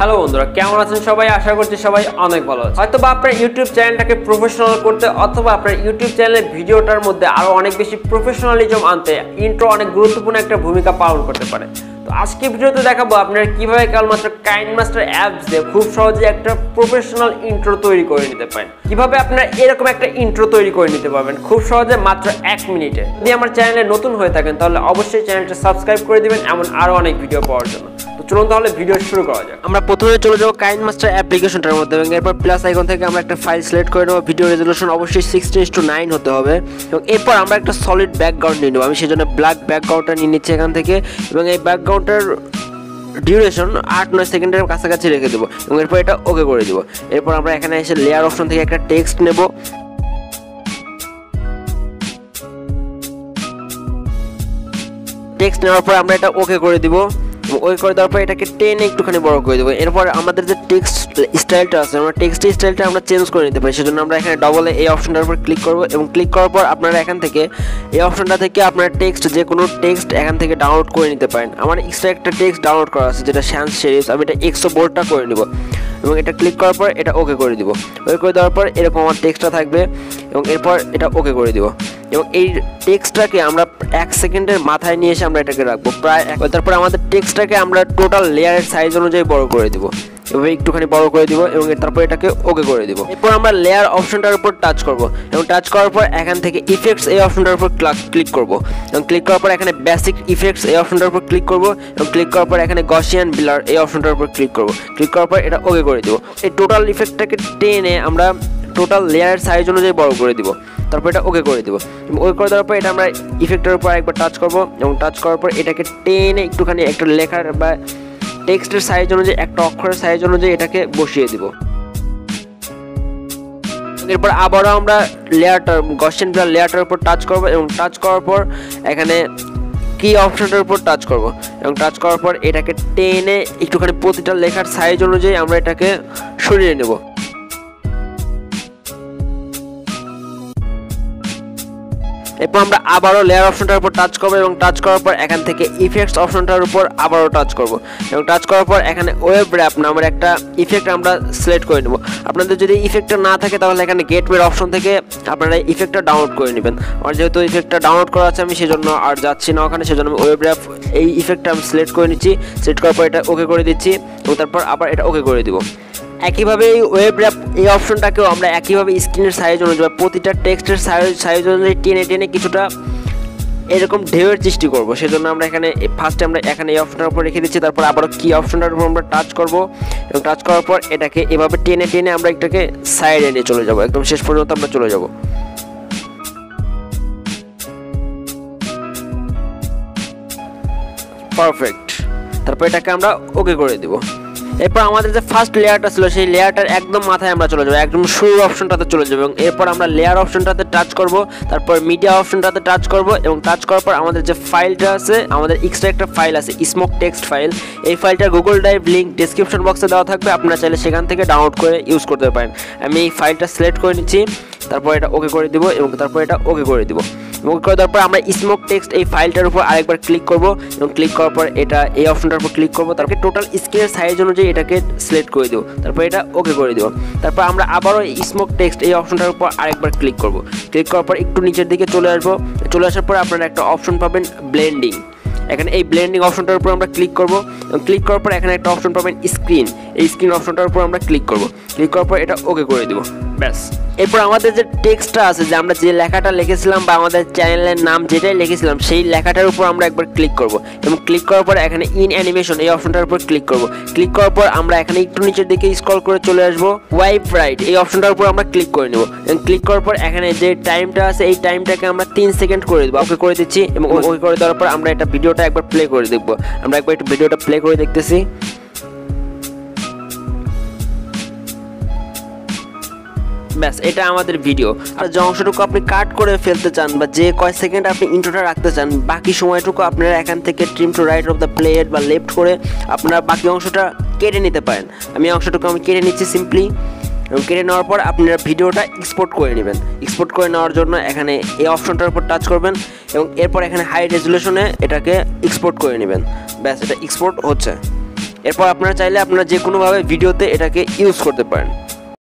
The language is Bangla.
হ্যালো বন্ধুরা, কেমন আছেন সবাই? আশা করছি সবাই অনেক ভালো আছে। হয়তো বা আপনার ইউটিউব চ্যানেলটাকে প্রফেশনাল করতে অথবা আপনার ইউটিউব চ্যানেলের ভিডিওটার মধ্যে আরো অনেক বেশি প্রফেশনালিজম আনতে ইন্ট্রো অনেক গুরুত্বপূর্ণ একটা ভূমিকা পালন করতে পারে। তো আজকে ভিডিওতে দেখাবো আপনারা কিভাবে কেবলমাত্র কাইনমাস্টার অ্যাপস দিয়ে খুব সহজে একটা প্রফেশনাল ইন্ট্রো তৈরি করে নিতে পারেন। কিভাবে আপনারা এরকম একটা ইন্ট্রো তৈরি করে নিতে পারবেন খুব সহজে মাত্র 1 মিনিটে। যদি আমার চ্যানেলে নতুন হয়ে থাকেন তাহলে অবশ্যই চ্যানেলটা সাবস্ক্রাইব করে দিবেন এমন আরো অনেক ভিডিও পাওয়ার জন্য। তো চলুন তাহলে ভিডিও শুরু করা যাক। আমরা প্রথমে চলে যাবো কাইনমাস্টার অ্যাপ্লিকেশনটার মধ্যে এবং এরপর প্লাস আইকন থেকে আমরা একটা ফাইল সিলেক্ট করে নেব। ভিডিও রেজলিউশন অবশ্যই 16:9 হতে হবে এবং এরপর আমরা একটা সলিড ব্যাকগ্রাউন্ড নিয়ে নেব। আমি সেজন্য ব্ল্যাক ব্যাকগ্রাউন্ডটা নিয়ে নিচ্ছি এখান থেকে এবং এই ব্যাকগ্রাউন্ডটার ডিউরেশন 8-9 সেকেন্ডের কাছাকাছি রেখে দেবো এবং এরপর এটা ওকে করে দেবো। এরপর আমরা এখানে এসে লেয়ার অপশন থেকে একটা টেক্সট নেব। টেক্সট নেওয়ার পর আমরা এটা ওকে করে দিব। ওকে করে দেওয়ার পর এটাকে টেনে একটুখানি বড় করে দেবো। এরপর আমাদের যে টেক্সট স্টাইলটা আছে আমরা টেক্সট স্টাইলটা আমরা চেঞ্জ করে নিতে পারি। সেজন্য আমরা এখানে ডবলে এই অপশনটার উপর ক্লিক করবো এবং ক্লিক করার পর আপনারা এখান থেকে এই অপশনটা থেকে আপনারা টেক্সট যে কোনো টেক্সট এখান থেকে ডাউনলোড করে নিতে পারেন। আমার এক্সট্রা একটা টেক্সট ডাউনলোড করা আছে যেটা শ্যান্স সেরিফ। আমি এটা এক্সো বোর্ডটা করে নিব এবং এটা ক্লিক করার পর এটা ওকে করে দিব। ওকে করে দেওয়ার পর এরকম আমার টেক্সটটা থাকবে এবং এরপর এটা ওকে করে দিব এবং এই টেক্সটটাকে আমরা 1 সেকেন্ডের মাথায় নিয়ে এসে আমরা এটাকে রাখবো প্রায়। তারপর আমাদের টেক্সটটাকে আমরা টোটাল লেয়ারের সাইজ অনুযায়ী বড় করে দিব, এভাবে একটুখানি বড় করে দিব এবং তারপর এটাকে ওকে করে দিব। এরপর আমরা লেয়ার অপশনটার উপর টাচ করব এবং টাচ করার পর এখান থেকে ইফেক্টস এই অপশনটার উপর ক্লিক করব এবং ক্লিক করার পর এখানে বেসিক ইফেক্টস এই অপশনটার উপর ক্লিক করব এবং ক্লিক করার পর এখানে গসিয়ান ব্লার এই অপশনটার উপর ক্লিক করব। ক্লিক করার পর এটা ওকে করে দিব। এই টোটাল ইফেক্টটাকে টেনে আমরা টোটাল লেয়ারের সাইজ অনুযায়ী বড় করে দিব। তারপর এটা ওকে করে দিব। ওকে করে দেওয়ার পর এটা আমরা ইফেক্টের উপর একবার টাচ করব এবং টাচ করার পর এটাকে টেনে একটুখানি একটা লেখার বা টেক্সটের সাইজ অনুযায়ী একটা অক্ষরের সাইজ অনুযায়ী এটাকে বসিয়ে দিব। এরপর আবারও আমরা গসিয়ান ব্লার লেয়ারটার উপর টাচ করব এবং টাচ করার পর এখানে কি অপশনটার উপর টাচ করব এবং টাচ করার পর এটাকে টেনে একটুখানি প্রতিটা লেখার সাইজ অনুযায়ী আমরা এটাকে সরিয়ে নেব। এরপর আমরা আবারও লেয়ার অপশনটার উপর টাচ করবো এবং টাচ করার পর এখান থেকে ইফেক্টস অপশনটার উপর আবারও টাচ করব এবং টাচ করার পর এখানে ওয়েব র্যাপ নামের একটা ইফেক্ট আমরা সিলেক্ট করে নেব। আপনাদের যদি ইফেক্টটা না থাকে তাহলে এখানে গেটওয়ে অপশন থেকে আপনারা ইফেক্টটা ডাউনলোড করে নেবেন। আর যেহেতু ইফেক্টটা ডাউনলোড করা আছে আমি সেজন্য আর যাচ্ছি না ওখানে, সেজন্য আমি ওয়েব র্যাপ এই ইফেক্টটা আমি সিলেক্ট করে নিচ্ছি। সিলেক্ট করার পর এটা ওকে করে দিচ্ছি এবং তারপর আবার এটা ওকে করে দিব। একইভাবে এই ওয়েব র্যাপ এই অপশনটাকেও আমরা একইভাবে স্ক্রিনের সাইজ অনুযায়ী প্রতিটা টেক্সটের সাইজ অনুযায়ী টেনে কিছুটা এরকম ঢেউয়ের সৃষ্টি করবো। সেজন্য আমরা এখানে ফার্স্টে আমরা এখানে এই অপশনটার উপর রেখে দিচ্ছি। তারপর আবারও কি অপশনটার উপর আমরা টাচ করব এবং টাচ করার পর এটাকে এভাবে টেনে আমরা এটাকে সাইডে নিয়ে চলে যাব, একদম শেষ পর্যন্ত আমরা চলে যাব। পারফেক্ট। তারপর এটাকে আমরা ওকে করে দেব। এরপর আমাদের যে ফার্স্ট লেয়ারটা ছিল সেই লেয়ারটার একদম মাথায় আমরা চলে যাবো, একদম শুরুর অপশনটাতে চলে যাবো এবং এরপর আমরা লেয়ার অপশনটাতে টাচ করব। তারপর মিডিয়া অপশনটাতে টাচ করব এবং টাচ করার পর আমাদের যে ফাইলটা আছে, আমাদের এক্সট্রা একটা ফাইল আছে স্মোক টেক্সট ফাইল। এই ফাইলটা গুগল ড্রাইভ লিঙ্ক ডেসক্রিপশন বক্সে দেওয়া থাকবে, আপনারা চাইলে সেখান থেকে ডাউনলোড করে ইউজ করতে পারেন। আমি এই ফাইলটা সিলেক্ট করে নিচ্ছি, তারপর এটা ওকে করে দিব এবং তারপর এটা ওকে করে দিব। ওকে করে দেওয়ার পর আমরা স্মোক টেক্সট এই ফাইলটার উপর আরেকবার ক্লিক করব এবং ক্লিক করার পর এটা এই অপশনটার উপর ক্লিক করব। তারপর টোটাল স্ক্রিনের সাইজ অনুযায়ী এটাকে সিলেক্ট করে দেবো, তারপর এটা ওকে করে দেবো। তারপর আমরা আবারও স্মোক টেক্সট এই অপশনটার উপর আরেকবার ক্লিক করব। ক্লিক করার পর একটু নিচের দিকে চলে আসবো। চলে আসার পর আপনারা একটা অপশন পাবেন ব্লেন্ডিং। এখানে এই ব্লেন্ডিং অপশনটার উপর আমরা ক্লিক করব এবং ক্লিক করার পর এখানে একটা অপশন পাবেন স্ক্রিন। এই স্ক্রিন অপশনটার উপর আমরা ক্লিক করব। ক্লিক করার পর এটা ওকে করে দেবো, ব্যাস। এরপর আমাদের যে টেক্সটটা আছে, যে আমরা যে লেখাটা লিখেছিলাম বা আমাদের চ্যানেলের নাম যেটাই লিখেছিলাম সেই লেখাটার উপর আমরা একবার ক্লিক করব এবং ক্লিক করার পর এখানে ইন অ্যানিমেশন এই অপশনটার উপর ক্লিক করব। ক্লিক করার পর আমরা এখানে একটু নিচের দিকে স্ক্রল করে চলে আসবো, ওয়াইপ রাইট এই অপশনটার উপর আমরা ক্লিক করে নেব এবং ক্লিক করার পর এখানে যে টাইমটা আছে এই টাইমটাকে আমরা 3 সেকেন্ড করে দেবো। ওকে করে দিচ্ছি এবং ওকে করে দেওয়ার পর আমরা এটা ভিডিওটা একবার প্লে করে দেখবো। আমরা একবার একটু ভিডিওটা প্লে করে দেখতেছি। ব্যাস, এটা আমাদের ভিডিও। আর যে অংশটুকু আপনি কাট করে ফেলতে চান বা যে কয় সেকেন্ড আপনি ইন্ট্রোটা রাখতে চান, বাকি সময়টুকু আপনারা এখান থেকে trim to right of the plate বা লেফট করে আপনারা বাকি অংশটা কেটে নিতে পারেন। আমি অংশটুকু কেটে নিচ্ছি সিম্পলি এবং কেটে নেওয়ার পর আপনারা ভিডিওটা এক্সপোর্ট করে নেবেন। এক্সপোর্ট করে নেওয়ার জন্য এখানে এই অপশনটার উপর টাচ করবেন এবং এরপর এখানে হাই রেজুলেশনে এটাকে এক্সপোর্ট করে নেবেন। ব্যাস, এটা এক্সপোর্ট হচ্ছে। এরপর আপনারা চাইলে আপনারা যে কোনোভাবে ভিডিওতে এটাকে ইউজ করতে পারেন।